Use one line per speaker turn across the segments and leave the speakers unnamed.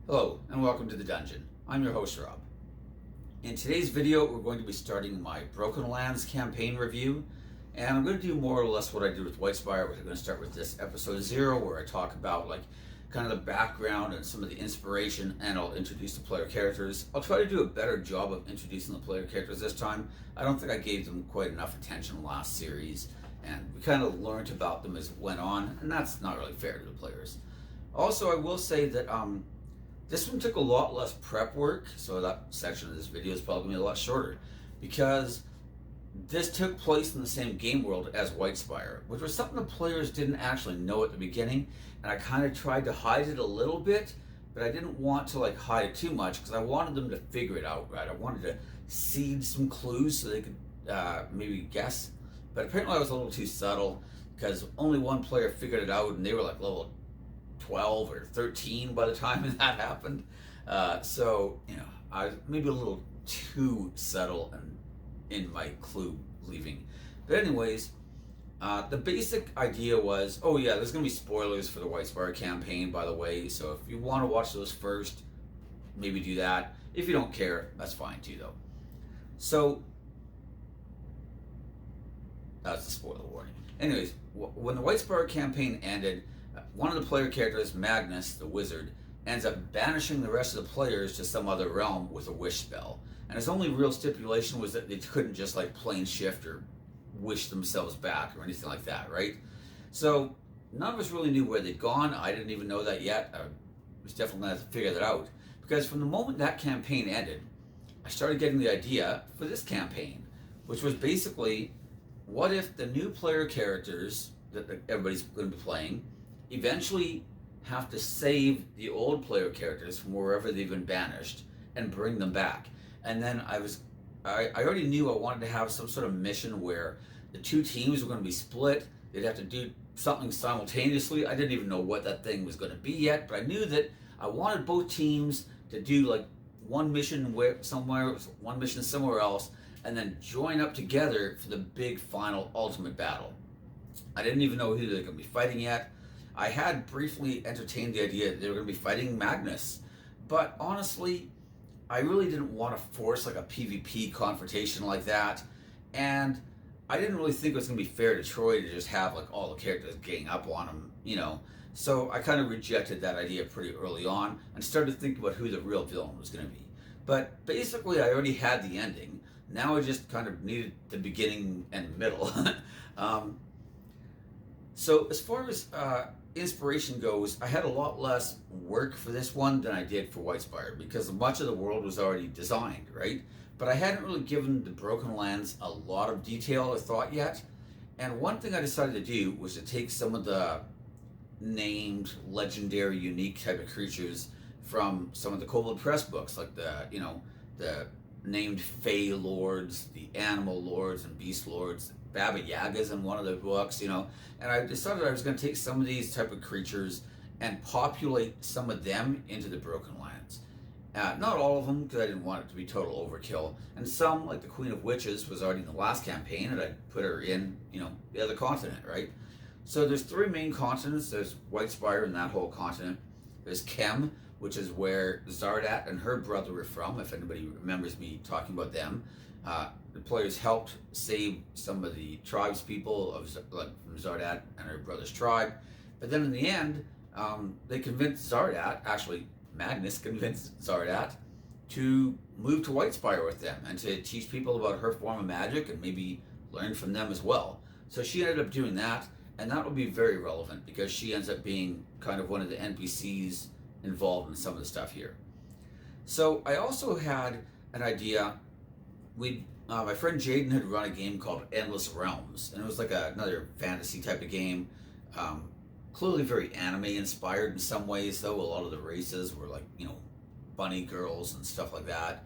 Hello and welcome to the dungeon. I'm your host Rob. In today's video we're going to be starting my Broken Lands campaign review, and I'm going to do more or less what I did with Whitespire. We're going to start with this episode 0 where I talk about kind of the background and some of the inspiration, and I'll introduce the player characters. I'll try to do a better job of introducing the player characters this time. I don't think I gave them quite enough attention last series, and we kind of learned about them as it went on, and that's not really fair to the players. Also, I will say that this one took a lot less prep work, so that section of this video is probably going to be a lot shorter, because this took place in the same game world as Whitespire, which was something the players didn't actually know at the beginning, and I kind of tried to hide it a little bit, but I didn't want to hide it too much because I wanted them to figure it out, right? I wanted to seed some clues so they could maybe guess, but apparently I was a little too subtle because only one player figured it out, and they were level 12 or 13 by the time that happened. So, I was maybe a little too subtle and in my clue leaving. But anyways, the basic idea was, oh yeah, there's going to be spoilers for the Whitespire campaign, by the way, so if you want to watch those first, maybe do that. If you don't care, that's fine too, though. So, that's the spoiler warning. Anyways, when the Whitespire campaign ended, one of the player characters, Magnus, the wizard, ends up banishing the rest of the players to some other realm with a wish spell. And his only real stipulation was that they couldn't just plane shift or wish themselves back or anything like that, right? So none of us really knew where they'd gone. I didn't even know that yet. I was definitely going to have to figure that out. Because from the moment that campaign ended, I started getting the idea for this campaign, which was basically, what if the new player characters that everybody's going to be playing eventually have to save the old player characters from wherever they've been banished and bring them back. And then I already knew I wanted to have some sort of mission where the two teams were going to be split. They'd have to do something simultaneously. I didn't even know what that thing was going to be yet, but I knew that I wanted both teams to do one mission somewhere, one mission somewhere else, and then join up together for the big final ultimate battle. I didn't even know who they were going to be fighting yet. I had briefly entertained the idea that they were going to be fighting Magnus, but honestly, I really didn't want to force a PvP confrontation like that, and I didn't really think it was going to be fair to Troy to just have all the characters gang up on him, so I kind of rejected that idea pretty early on and started to think about who the real villain was going to be. But basically, I already had the ending. Now I just kind of needed the beginning and middle. So as far as inspiration goes, I had a lot less work for this one than I did for Whitespire because much of the world was already designed, right? But I hadn't really given the Broken Lands a lot of detail or thought yet. And one thing I decided to do was to take some of the named, legendary, unique type of creatures from some of the Kobold Press books, like the named Fey Lords, the Animal Lords and Beast Lords, Baba Yaga's in one of the books, and I decided I was going to take some of these type of creatures and populate some of them into the Broken Lands. Not all of them, because I didn't want it to be total overkill, and some, like the Queen of Witches, was already in the last campaign, and I put her in, the other continent, right? So there's 3 main continents. There's Whitespire and that whole continent. There's Kem, which is where Zardat and her brother were from, if anybody remembers me talking about them. The players helped save some of the tribes people from Zardat and her brother's tribe. But then in the end, they convinced Zardat, actually Magnus convinced Zardat, to move to Whitespire with them and to teach people about her form of magic and maybe learn from them as well. So she ended up doing that, and that will be very relevant because she ends up being kind of one of the NPCs involved in some of the stuff here. So I also had an idea. My friend Jaden had run a game called Endless Realms, and it was another fantasy type of game. Clearly very anime inspired in some ways, though. A lot of the races were bunny girls and stuff like that.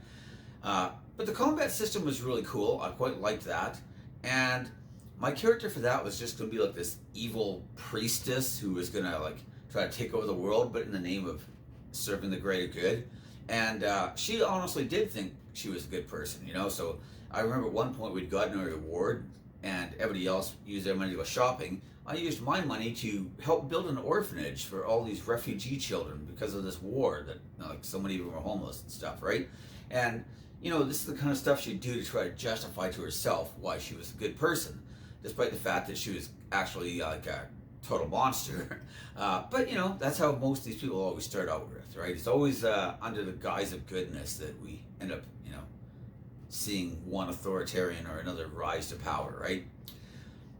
But the combat system was really cool. I quite liked that. And my character for that was just going to be this evil priestess who was going to try to take over the world, but in the name of serving the greater good. And she honestly did think she was a good person, so I remember at one point we'd gotten a reward and everybody else used their money to go shopping. I used my money to help build an orphanage for all these refugee children because of this war that, like, so many of them were homeless and stuff, right? And, this is the kind of stuff she'd do to try to justify to herself why she was a good person, despite the fact that she was actually like a total monster. But, that's how most of these people always start out with, right? It's always under the guise of goodness that we end up, seeing one authoritarian or another rise to power, right?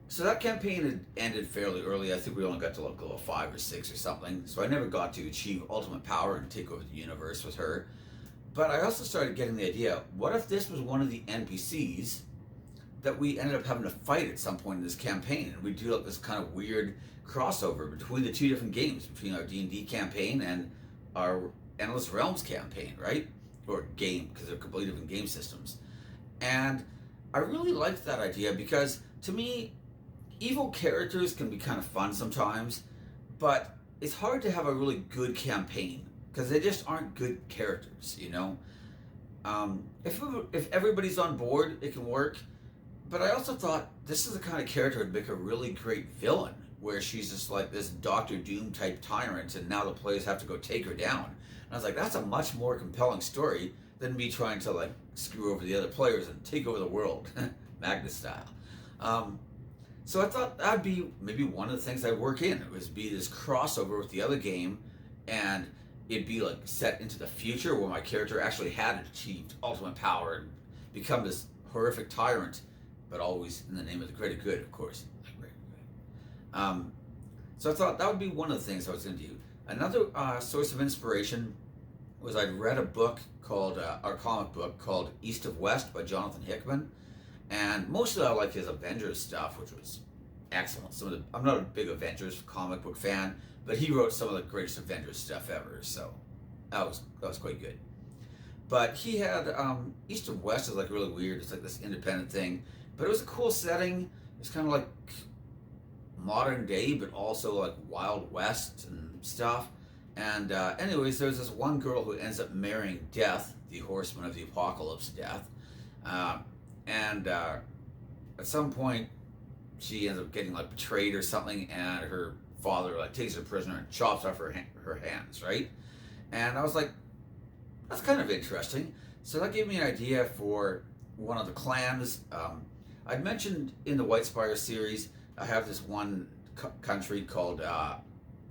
So that campaign had ended fairly early. I think we only got to level 5 or 6 or something. So I never got to achieve ultimate power and take over the universe with her. But I also started getting the idea, what if this was one of the NPCs that we ended up having to fight at some point in this campaign? And we do like this kind of weird crossover between the two different games, between our D&D campaign and our Endless Realms campaign, right? Or game, because they're completely different game systems. And I really liked that idea because, to me, evil characters can be kind of fun sometimes, but it's hard to have a really good campaign because they just aren't good characters, If everybody's on board, it can work. But I also thought this is the kind of character that would make a really great villain, where she's just like this Doctor Doom type tyrant, and now the players have to go take her down. And I was like, that's a much more compelling story than me trying to like screw over the other players and take over the world, Magnus style. So I thought that'd be maybe one of the things I'd work in. It was be this crossover with the other game, and it'd be like set into the future where my character actually had achieved ultimate power and become this horrific tyrant, but always in the name of the greater good, of course. So I thought that would be one of the things I was going to do. Another source of inspiration was I'd read a book called, our comic book called East of West by Jonathan Hickman. And most of it I like his Avengers stuff, which was excellent. I'm not a big Avengers comic book fan, but he wrote some of the greatest Avengers stuff ever, so that was quite good. But he had East of West is like really weird. It's like this independent thing, but it was a cool setting. It's kind of like modern day, but also like Wild West and stuff. And anyways, there's this one girl who ends up marrying Death, the horseman of the apocalypse, Death. And at some point, she ends up getting like betrayed or something, and her father like takes her prisoner and chops off her hands, right? And I was like, that's kind of interesting. So that gave me an idea for one of the clans. I'd mentioned in the Whitespire series, I have this one country called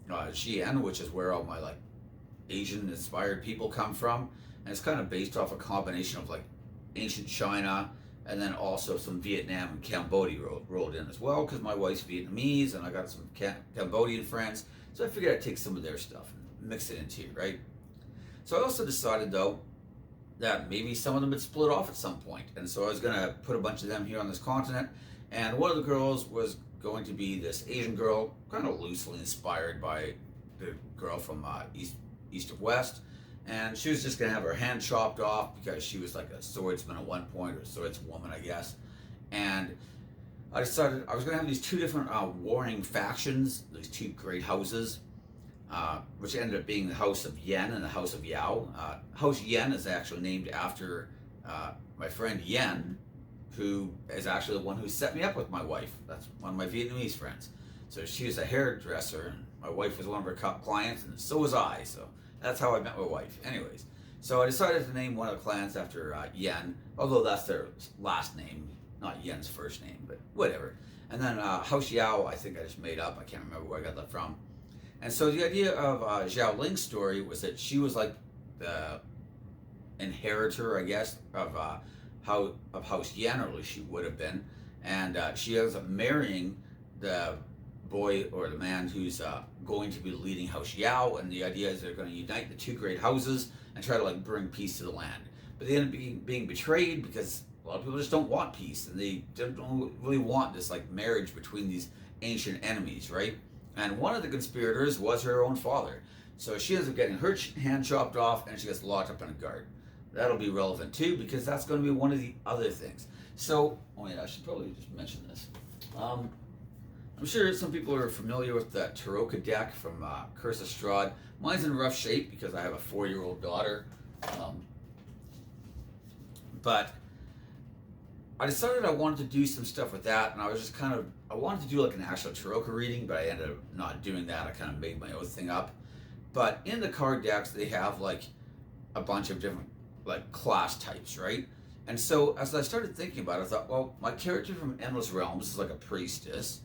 Xi'an, which is where all my like Asian-inspired people come from, and it's kind of based off a combination of like ancient China, and then also some Vietnam and Cambodia rolled in as well, because my wife's Vietnamese, and I got some Cambodian friends, so I figured I'd take some of their stuff and mix it into here, right? So I also decided, though, that maybe some of them had split off at some point, and so I was going to put a bunch of them here on this continent, and one of the girls was going to be this Asian girl, kind of loosely inspired by the girl from East of West, and she was just going to have her hand chopped off because she was like a swordsman at one point, or a swordswoman, I guess. And I decided I was going to have these two different warring factions, these two great houses, which ended up being the House of Yen and the House of Yao. House Yen is actually named after my friend Yen, who is actually the one who set me up with my wife. That's one of my Vietnamese friends. So she was a hairdresser, and my wife was one of her clients, and so was I. So that's how I met my wife. Anyways, so I decided to name one of the clans after Yen, although that's their last name, not Yen's first name, but whatever. And then House Yao, I think I just made up. I can't remember where I got that from. And so the idea of Xiaoling's story was that she was like the inheritor, I guess, of House Yen, or at least she would have been. And she ends up marrying the boy or the man who's going to be leading House Yao, and the idea is they're going to unite the two great houses and try to like bring peace to the land. But they end up being betrayed because a lot of people just don't want peace, and they don't really want this like marriage between these ancient enemies, right? And one of the conspirators was her own father. So she ends up getting her hand chopped off, and she gets locked up in a garden. That'll be relevant too, because that's going to be one of the other things. So, oh yeah, I should probably just mention this. I'm sure some people are familiar with the Taroka deck from Curse of Strahd. Mine's in rough shape because I have a 4-year-old daughter. But I decided I wanted to do some stuff with that, and I was just I wanted to do like an actual tarot reading, but I ended up not doing that. I kind of made my own thing up. But in the card decks, they have like a bunch of different like class types, right? And so as I started thinking about it, I thought, well, my character from Endless Realms is like a priestess.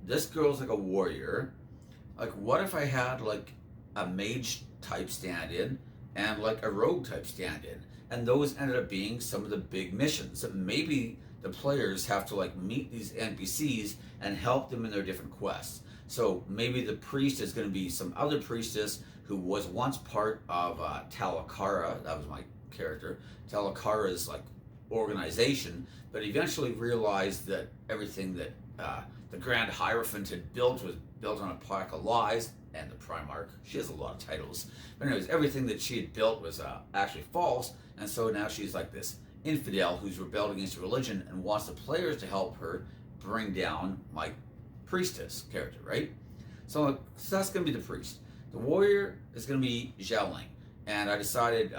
This girl's like a warrior. Like, what if I had like a mage type stand-in and like a rogue type stand-in? And those ended up being some of the big missions that maybe the players have to like meet these NPCs and help them in their different quests. So maybe the priest is going to be some other priestess who was once part of Talakara. That was my character. Talakara's like organization, but eventually realized that everything that the Grand Hierophant had built was built on a pack of lies, and the Primarch. She has a lot of titles. But anyways, everything that she had built was actually false, and so now she's like this infidel who's rebelled against religion and wants the players to help her bring down my priestess character, right? So that's going to be the priest. The warrior is going to be Xiaoling, and I decided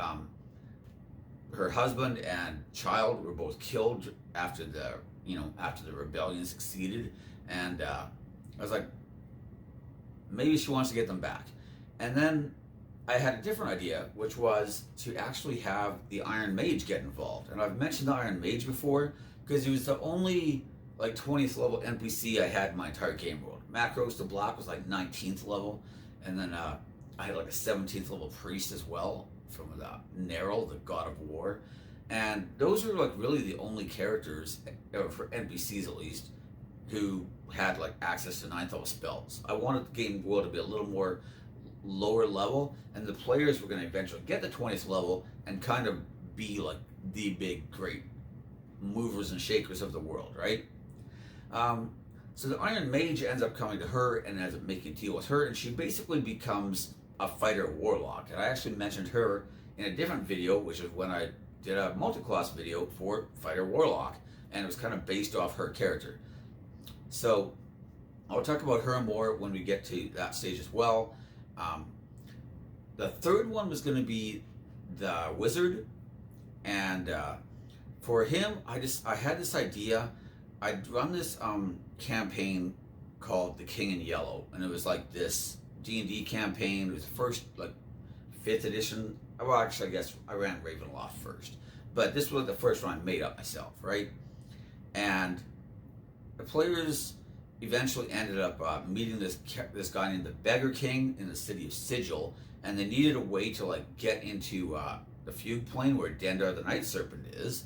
her husband and child were both killed after the rebellion succeeded, and I was like, maybe she wants to get them back. And then I had a different idea, which was to actually have the Iron Mage get involved. And I've mentioned the Iron Mage before because he was the only like 20th level NPC I had in my entire game world. Macros to Black was like 19th level, and then I had like a 17th level priest as well from the Neril, the god of war. And those were like really the only characters, for NPCs at least, who had like access to 9th level spells. I wanted the game world to be a little more lower level, and the players were going to eventually get the 20th level and kind of be like the big great movers and shakers of the world, right? So the Iron Mage ends up coming to her and ends up making a deal with her, and she basically becomes a fighter warlock. And I actually mentioned her in a different video, which is when I did a multi-class video for fighter warlock, and it was kind of based off her character. So I'll talk about her more when we get to that stage as well. The third one was going to be the wizard, and for him, I had this idea. I'd run this campaign called The King in Yellow, and it was like this D&D campaign. It was the first like 5th edition. Well, actually, I guess I ran Ravenloft first, but this was the first one I made up myself, right? And the players eventually ended up meeting this guy named the Beggar King in the city of Sigil, and they needed a way to like get into the Fugue Plane where Dendar the Night Serpent is,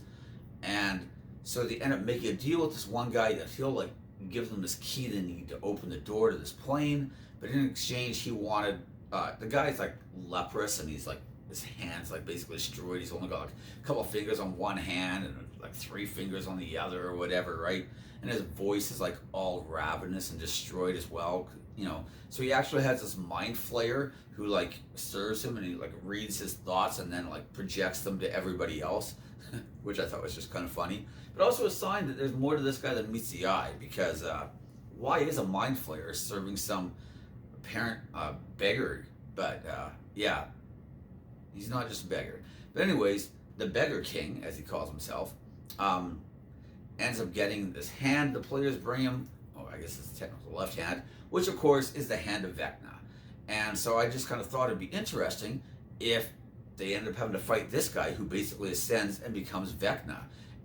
and so they end up making a deal with this one guy that he'll like give them this key they need to open the door to this plane, but in exchange he wanted the guy's like leprous, and he's like his hands like basically destroyed. He's only got like a couple of fingers on one hand and like 3 fingers on the other or whatever, right? And his voice is like all ravenous and destroyed as well, you know. So he actually has this mind flayer who like serves him, and he like reads his thoughts and then like projects them to everybody else, which I thought was just kind of funny. But also a sign that there's more to this guy than meets the eye, because why is a mind flayer serving some apparent beggar? But yeah, he's not just a beggar. But anyways, the Beggar King, as he calls himself, ends up getting this hand the players bring him. Oh, I guess it's the technical left hand, which of course is the hand of Vecna. And so I just kind of thought it'd be interesting if they end up having to fight this guy who basically ascends and becomes Vecna.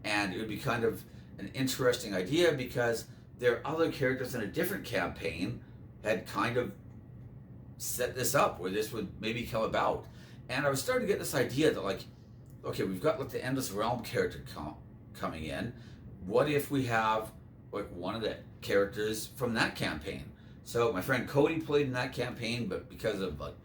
And it would be kind of an interesting idea because there are other characters in a different campaign had kind of set this up where this would maybe come about. And I was starting to get this idea that like, okay, we've got like the Endless Realm character coming in. What if we have like one of the characters from that campaign? So my friend Cody played in that campaign, but because of like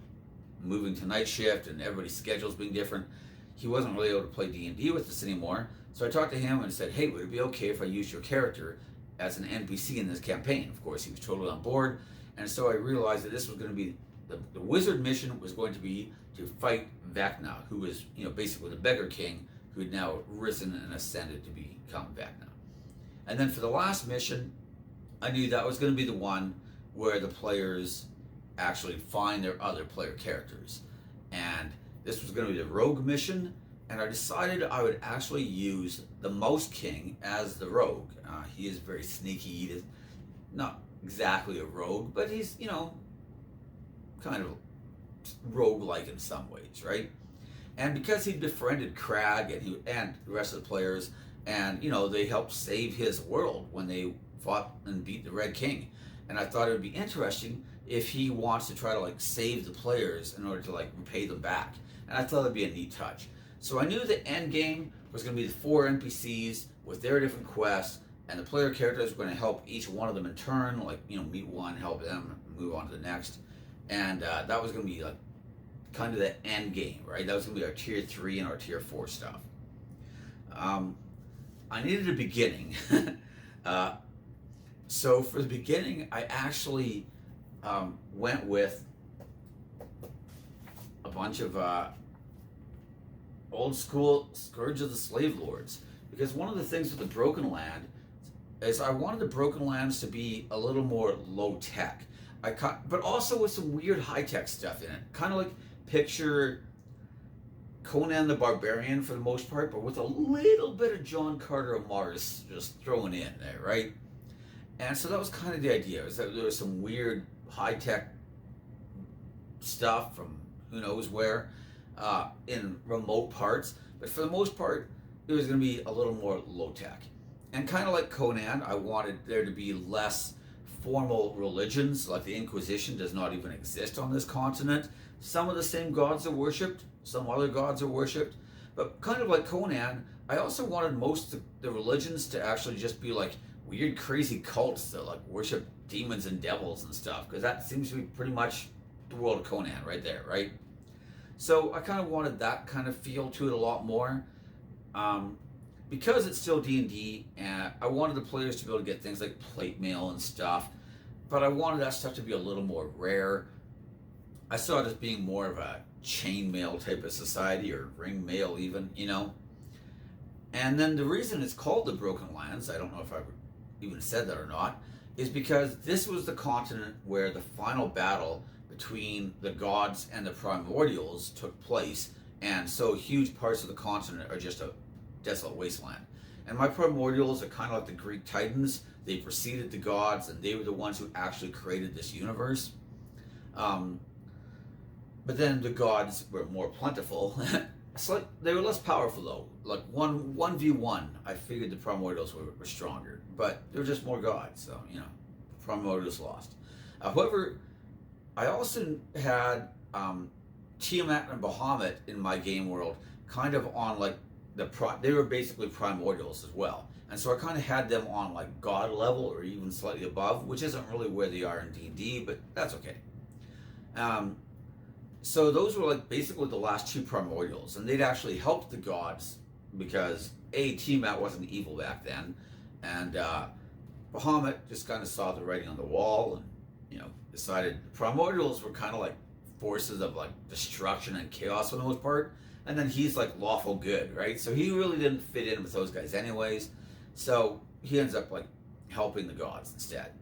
moving to night shift and everybody's schedules being different, he wasn't really able to play D&D with us anymore. So I talked to him and said, hey, would it be okay if I used your character as an NPC in this campaign? Of course, he was totally on board. And so I realized that this was going to be, the wizard mission was going to be to fight Vecna, who was, you know, basically the Beggar King, who had now risen and ascended to become Vecna. And then for the last mission, I knew that was going to be the one where the players actually find their other player characters. And this was going to be the rogue mission, and I decided I would actually use the Mouse King as the rogue. He is very sneaky. He is not exactly a rogue, but he's, kind of rogue-like in some ways, right? And because he befriended Crag and the rest of the players, and they helped save his world when they fought and beat the Red King. And I thought it would be interesting if he wants to try to save the players in order to repay them back. And I thought it'd be a neat touch. So I knew the end game was going to be the 4 NPCs with their different quests, and the player characters were going to help each one of them in turn, meet one, help them, move on to the next. And that was going to be kind of the end game, right? That was going to be our tier 3 and our tier 4 stuff. I needed a beginning. So for the beginning, I actually went with a bunch of old school Scourge of the Slave Lords, because one of the things with the Broken Land is I wanted the Broken Lands to be a little more low tech, but also with some weird high tech stuff in it, kind of picture Conan the Barbarian for the most part, but with a little bit of John Carter of Mars just thrown in there, right? And so that was kind of the idea, is that there was some weird high-tech stuff from who knows where in remote parts, but for the most part, it was going to be a little more low-tech. And kind of like Conan, I wanted there to be less formal religions, like the Inquisition does not even exist on this continent. Some of the same gods are worshipped, some other gods are worshipped, but kind of like Conan, I also wanted most of the religions to actually just be weird, crazy cults that worship demons and devils and stuff, because that seems to be pretty much the world of Conan right there, right? So I kind of wanted that kind of feel to it a lot more, because it's still D&D, and I wanted the players to be able to get things like plate mail and stuff, but I wanted that stuff to be a little more rare. I saw it as being more of a chain mail type of society, or ring mail even, And then the reason it's called the Broken Lands, I don't know if I even said that or not, is because this was the continent where the final battle between the gods and the primordials took place, and so huge parts of the continent are just a desolate wasteland. And my primordials are kind of like the Greek titans. They preceded the gods, and they were the ones who actually created this universe. But then the gods were more plentiful. They were less powerful though. 1v1, I figured the primordials were stronger, but they were just more gods, so primordials lost. However, I also had Tiamat and Bahamut in my game world, kind of on they were basically primordials as well, and so I kind of had them on god level or even slightly above, which isn't really where they are in D&D, but that's okay. So those were basically the last 2 primordials, and they'd actually helped the gods because Tiamat wasn't evil back then, and Bahamut just kind of saw the writing on the wall and decided the primordials were kind of forces of destruction and chaos for the most part, and then he's lawful good, right? So he really didn't fit in with those guys anyways, so he ends up helping the gods instead.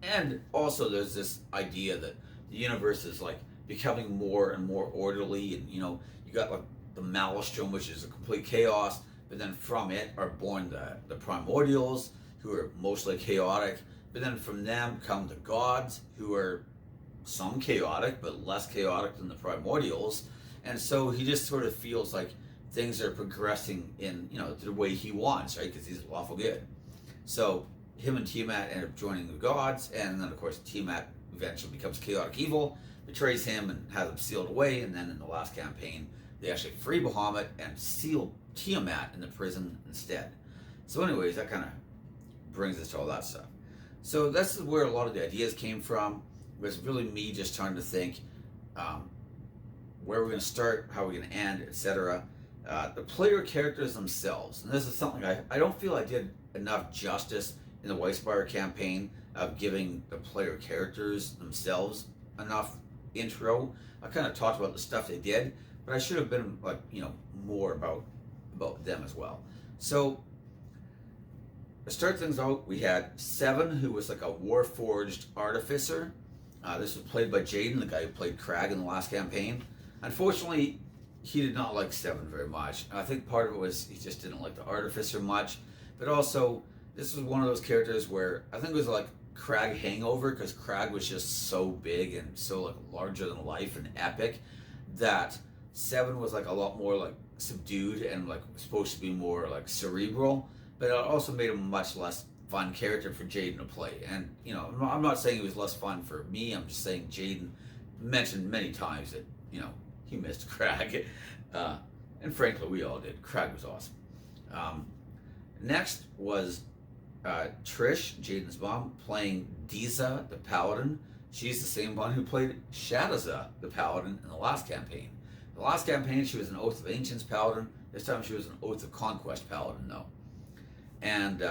And also there's this idea that the universe is becoming more and more orderly, and you got the Maelstrom, which is a complete chaos, but then from it are born the primordials, who are mostly chaotic, but then from them come the gods, who are some chaotic but less chaotic than the primordials. And so he just sort of feels like things are progressing in the way he wants, right? Because he's lawful good. So him and Tiamat end up joining the gods, and then of course Tiamat eventually becomes chaotic evil, betrays him and has him sealed away, and then in the last campaign they actually free Bahamut and seal Tiamat in the prison instead. So anyways, that kind of brings us to all that stuff. So that's where a lot of the ideas came from. It was really me just trying to think where we're going to start, how we're going to end, etc. The player characters themselves, and this is something I don't feel I did enough justice in the Whitespire campaign of giving the player characters themselves enough intro. I kind of talked about the stuff they did, but I should have been more about them as well. So to start things out, we had Seven, who was a Warforged artificer. This was played by Jaden, the guy who played Crag in the last campaign. Unfortunately, he did not like Seven very much. I think part of it was he just didn't like the Artificer much, but also this was one of those characters where I think it was like Crag hangover, because Crag was just so big and so like larger than life and epic that Seven was like a lot more like subdued and like supposed to be more like cerebral, but it also made him a much less fun character for Jaden to play. And you know, I'm not saying he was less fun for me. I'm just saying Jaden mentioned many times that he missed Crag, and frankly we all did. Crag was awesome. Next was Trish, Jaden's mom, playing Diza the Paladin. She's the same one who played Shadaza the Paladin in the last campaign. The last campaign she was an Oath of Ancients Paladin. This time she was an Oath of Conquest Paladin though. And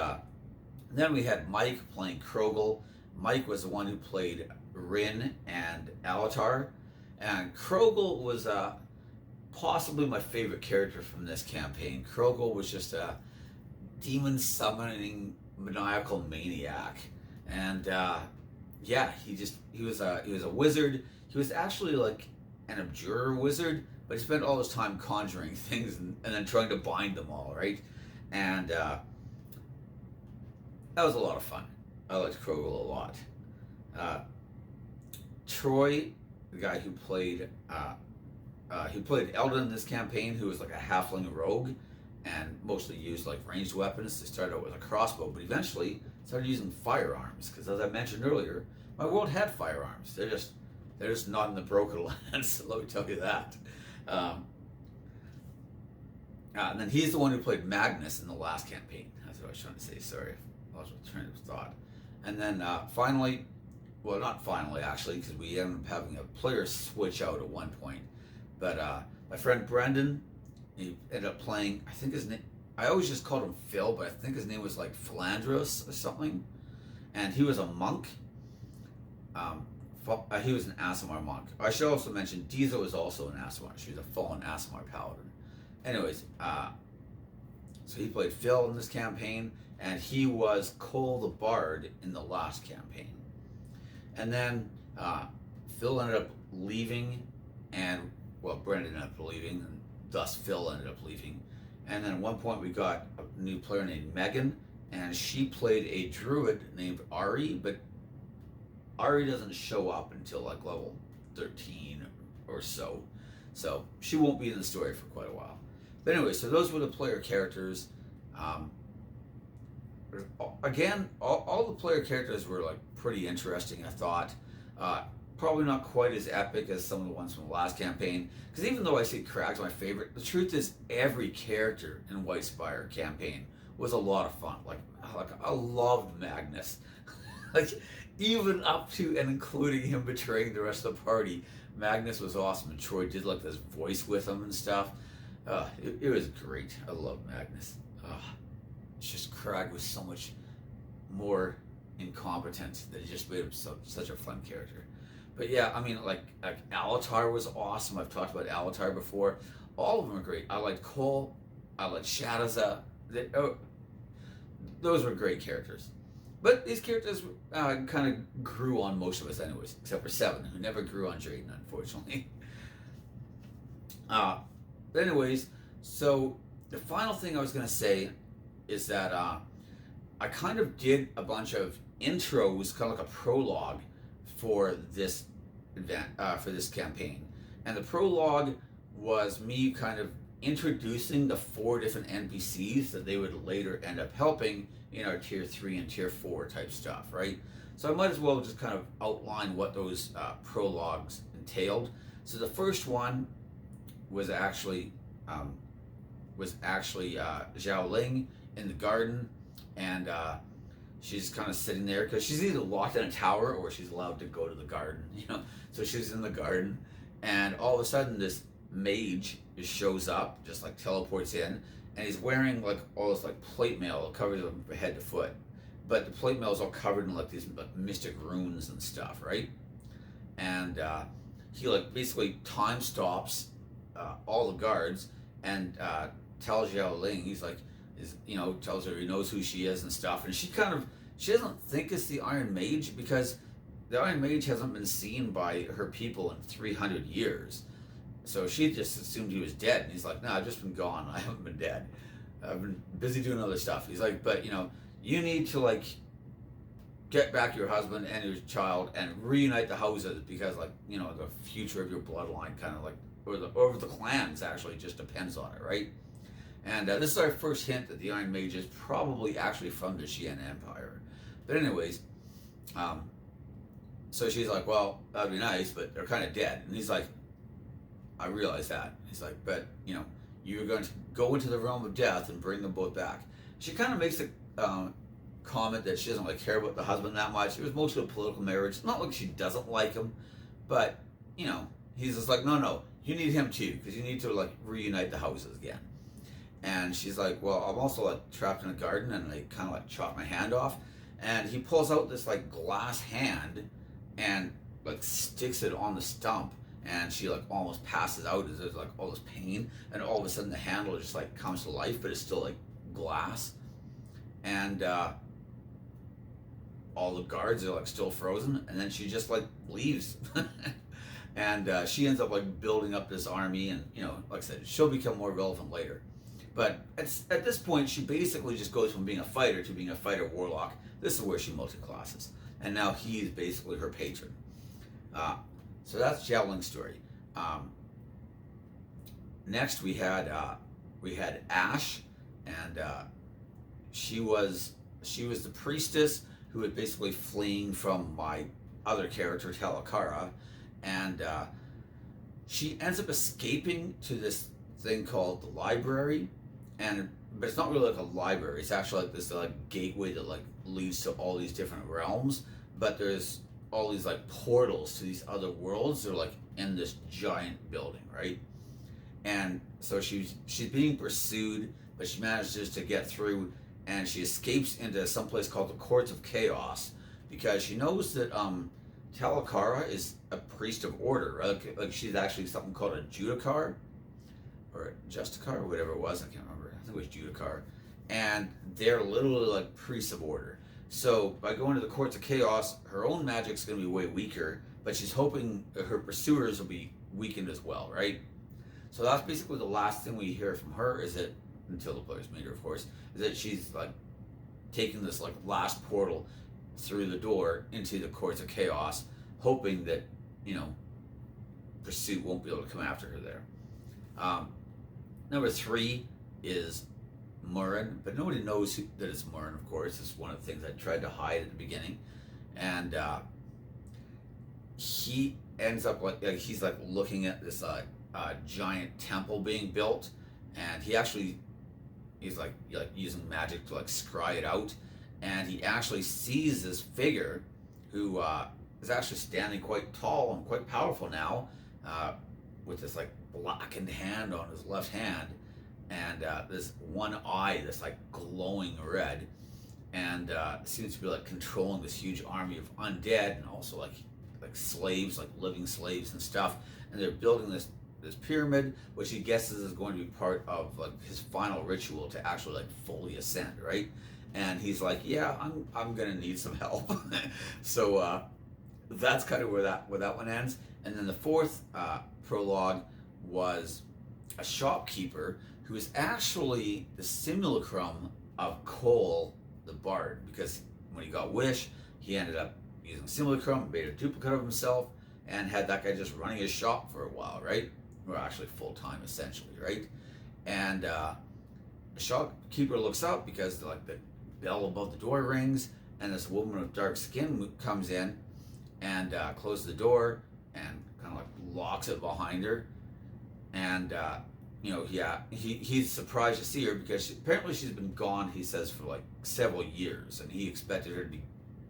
then we had Mike playing Krogel. Mike was the one who played Rin and Alatar. And Krogel was possibly my favorite character from this campaign. Krogel was just a demon summoning maniacal maniac. And yeah, he was a wizard. He was actually like an abjurer wizard, but he spent all his time conjuring things and then trying to bind them all, right? And that was a lot of fun. I liked Krogel a lot. Troy, the guy who played Eldon in this campaign, who was like a halfling rogue and mostly used like ranged weapons. They started out with a crossbow, but eventually started using firearms, because as I mentioned earlier, my world had firearms. They're just not in the Broken Lands, so let me tell you that. And then he's the one who played Magnus in the last campaign. That's what I was trying to say, sorry. I lost my train of thought. And then finally, well, not finally actually, because we ended up having a player switch out at one point. But my friend Brendan, he ended up playing, I think his name, I always just called him Phil, but I think his name was like Philandros or something. And he was a monk. He was an Aasimar monk. I should also mention Diza was also an Aasimar. She was a fallen Aasimar paladin. Anyways, so he played Phil in this campaign, and he was Cole the Bard in the last campaign. And then Phil ended up leaving, and well, Brendan ended up leaving, and thus Phil ended up leaving. And then at one point we got a new player named Megan, and she played a druid named Ari, but Ari doesn't show up until like level 13 or so. So she won't be in the story for quite a while. But anyway, so those were the player characters. Again, all the player characters were like pretty interesting, I thought. Probably not quite as epic as some of the ones from the last campaign, because even though I say Crag's my favorite, the truth is every character in Whitespire Campaign was a lot of fun. Like I loved Magnus. Like even up to and including him betraying the rest of the party, Magnus was awesome, and Troy did like this voice with him and stuff. It was great. I love Magnus. It's just Crag was so much more incompetent that it just made him such a fun character. But yeah, I mean, like Alatar was awesome. I've talked about Alatar before. All of them are great. I liked Cole. I liked Shadaza. Those were great characters. But these characters kind of grew on most of us anyways, except for Seven, who never grew on Drayden, unfortunately. But anyways, so the final thing I was going to say is that I kind of did a bunch of intros, kind of like a prologue for this event, for this campaign. And the prologue was me kind of introducing the 4 different NPCs that they would later end up helping in our tier 3 and tier 4 type stuff, right? So I might as well just kind of outline what those prologues entailed. So the first one was actually Xiaoling in the garden, and she's kind of sitting there because she's either locked in a tower or she's allowed to go to the garden, So she's in the garden, and all of a sudden this mage shows up, just like teleports in, and he's wearing like all this like plate mail that covers him from head to foot, but the plate mail is all covered in like these like mystic runes and stuff, right? And he like basically time stops all the guards and tells Xiaoling, tells her he knows who she is and stuff, and she doesn't think it's the Iron Mage, because the Iron Mage hasn't been seen by her people in 300 years. so she just assumed he was dead, and he's like, no, I've just been gone. I haven't been dead. I've been busy doing other stuff. He's like, but you need to like get back your husband and your child and reunite the houses, because like the future of your bloodline kind of like or the clans actually just depends on it, right? And this is our first hint that the Iron Mage is probably actually from the Xian Empire. But anyways, so she's like, well, that'd be nice, but they're kind of dead. And he's like, I realize that. He's like, but you're going to go into the realm of death and bring them both back. She kind of makes a comment that she doesn't really care about the husband that much. It was mostly a political marriage. Not like she doesn't like him, but he's just like, no, you need him too, because you need to like reunite the houses again. And she's like, well, I'm also like trapped in a garden, and I kind of like chop my hand off. And he pulls out this like glass hand and like sticks it on the stump, and she like almost passes out as there's like all this pain, and all of a sudden the handle just like comes to life, but it's still like glass. And all the guards are like still frozen, and then she just like leaves. And she ends up like building up this army, and like I said, she'll become more relevant later. But at this point, she basically just goes from being a fighter to being a fighter warlock. This is where she multi-classes, and now he is basically her patron. So that's Xiaoling's story. Next we had Ash, and she was the priestess who was basically fleeing from my other character Talakara, and she ends up escaping to this thing called the library, but it's not really like a library. It's actually like this like gateway that like leads to all these different realms. But there's all these like portals to these other worlds. They're like in this giant building, right? And so she's being pursued, but she manages to get through, and she escapes into some place called the Courts of Chaos, because she knows that Talakara is a priest of order, right? Like she's actually something called a Judicar, or Justicar, or whatever it was. I can't remember. I think it was Judicar. And they're literally like priests of order. So by going to the Courts of Chaos, her own magic's going to be way weaker, but she's hoping her pursuers will be weakened as well, right? So that's basically the last thing we hear from her, is that, until the players meet her, of course, is that she's like taking this like last portal through the door into the Courts of Chaos, hoping that pursuit won't be able to come after her there. Number 3 is Murren, but nobody knows that it's Murren, of course. It's one of the things I tried to hide at the beginning. And he ends up like he's like looking at this giant temple being built, and he's like using magic to like scry it out, and he actually sees this figure who is actually standing quite tall and quite powerful now, with this like blackened hand on his left hand, and this one eye that's like glowing red, and seems to be like controlling this huge army of undead, and also like slaves, like living slaves and stuff. And they're building this pyramid, which he guesses is going to be part of like his final ritual to actually like fully ascend, right? And he's like, yeah, I'm gonna need some help. So that's kind of where that one ends. And then the 4th prologue was a shopkeeper who is actually the simulacrum of Cole the Bard, because when he got Wish, he ended up using simulacrum, made a duplicate of himself, and had that guy just running his shop for a while, right? Or actually full-time, essentially, right? And the shopkeeper looks up because like the bell above the door rings, and this woman with dark skin comes in and closes the door and kind of like locks it behind her. And he's surprised to see her, because apparently she's been gone, he says, for like several years, and he expected her to be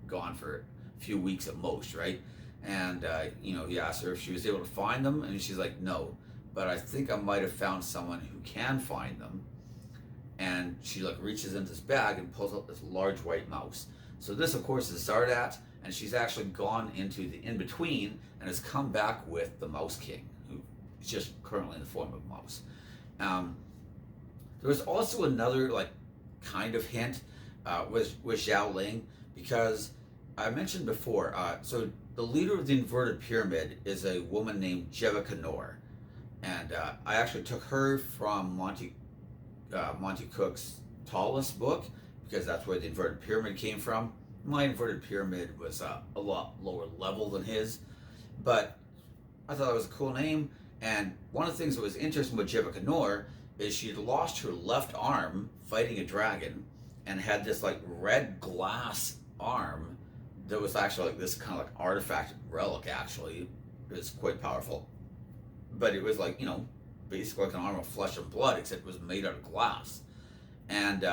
gone for a few weeks at most, right? And he asked her if she was able to find them, and she's like, no, but I think I might have found someone who can find them. And she like reaches into this bag and pulls out this large white mouse. So this, of course, is Zardat, and she's actually gone into the in-between and has come back with the Mouse King, who is just currently in the form of a mouse. There was also another like kind of hint with Xiaoling, because I mentioned before, so the leader of the inverted pyramid is a woman named Jeva Kanor, and I actually took her from Monty Cook's Tallest book, because that's where the inverted pyramid came from. My inverted pyramid was a lot lower level than his, but I thought it was a cool name. And one of the things that was interesting with Jivaka Noor is she'd lost her left arm fighting a dragon, and had this like red glass arm that was actually like this kind of like artifact relic. Actually, it was quite powerful, but it was like, basically like an arm of flesh and blood, except it was made out of glass. And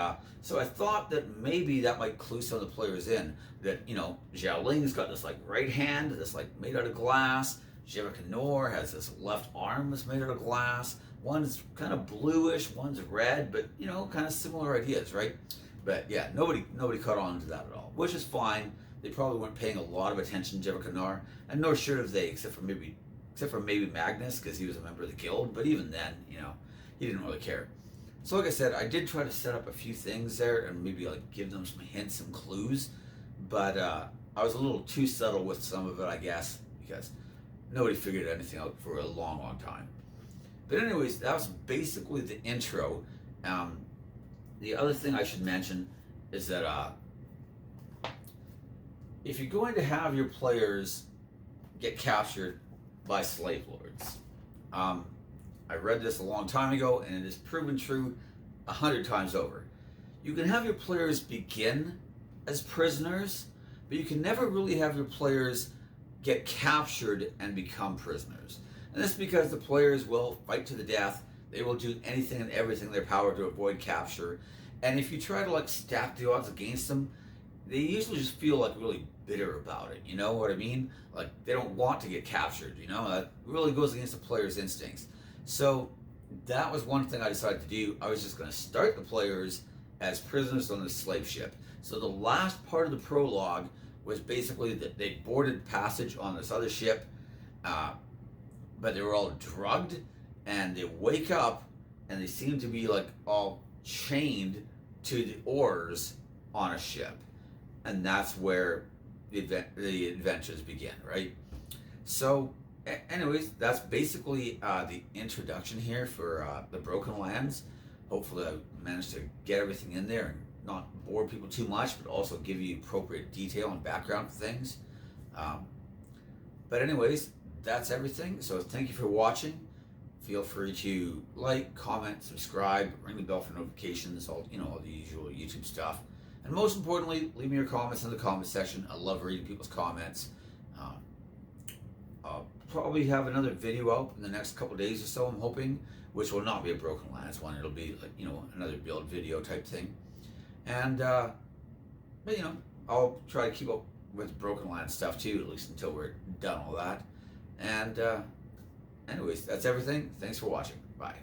so I thought that maybe that might clue some of the players in that, Xiaoling's got this like right hand that's like made out of glass. Jivaka Noor has this left arm that's made out of glass. One's kind of bluish, one's red, but kind of similar ideas, right? But yeah, nobody caught on to that at all, which is fine. They probably weren't paying a lot of attention to Jivaka Noor, and nor should have they, except for maybe Magnus, because he was a member of the guild. But even then, he didn't really care. So like I said, I did try to set up a few things there and maybe like give them some hints and clues, but I was a little too subtle with some of it, I guess, because nobody figured anything out for a long, long time. But anyways, that was basically the intro. The other thing I should mention is that if you're going to have your players get captured by slave lords, I read this a long time ago, and it is proven true 100 times over. You can have your players begin as prisoners, but you can never really have your players get captured and become prisoners. And that's because the players will fight to the death. They will do anything and everything in their power to avoid capture. And if you try to like stack the odds against them, they usually just feel like really bitter about it. You know what I mean? Like they don't want to get captured. That really goes against the player's instincts. So that was one thing I decided to do. I was just going to start the players as prisoners on the slave ship. So the last part of the prologue was basically that they boarded passage on this other ship, but they were all drugged, and they wake up and they seem to be like all chained to the oars on a ship, and that's where the adventures begin, right? So anyways, that's basically the introduction here for the Broken Lands. Hopefully I managed to get everything in there and not bore people too much, but also give you appropriate detail and background for things. But anyways, that's everything. So thank you for watching. Feel free to like, comment, subscribe, ring the bell for notifications, all the usual YouTube stuff. And most importantly, leave me your comments in the comment section. I love reading people's comments. I'll probably have another video out in the next couple days or so, I'm hoping, which will not be a Broken Lands one. It'll be like, another build video type thing. And, but I'll try to keep up with Broken Lands stuff too, at least until we're done all that. And anyways, that's everything. Thanks for watching. Bye.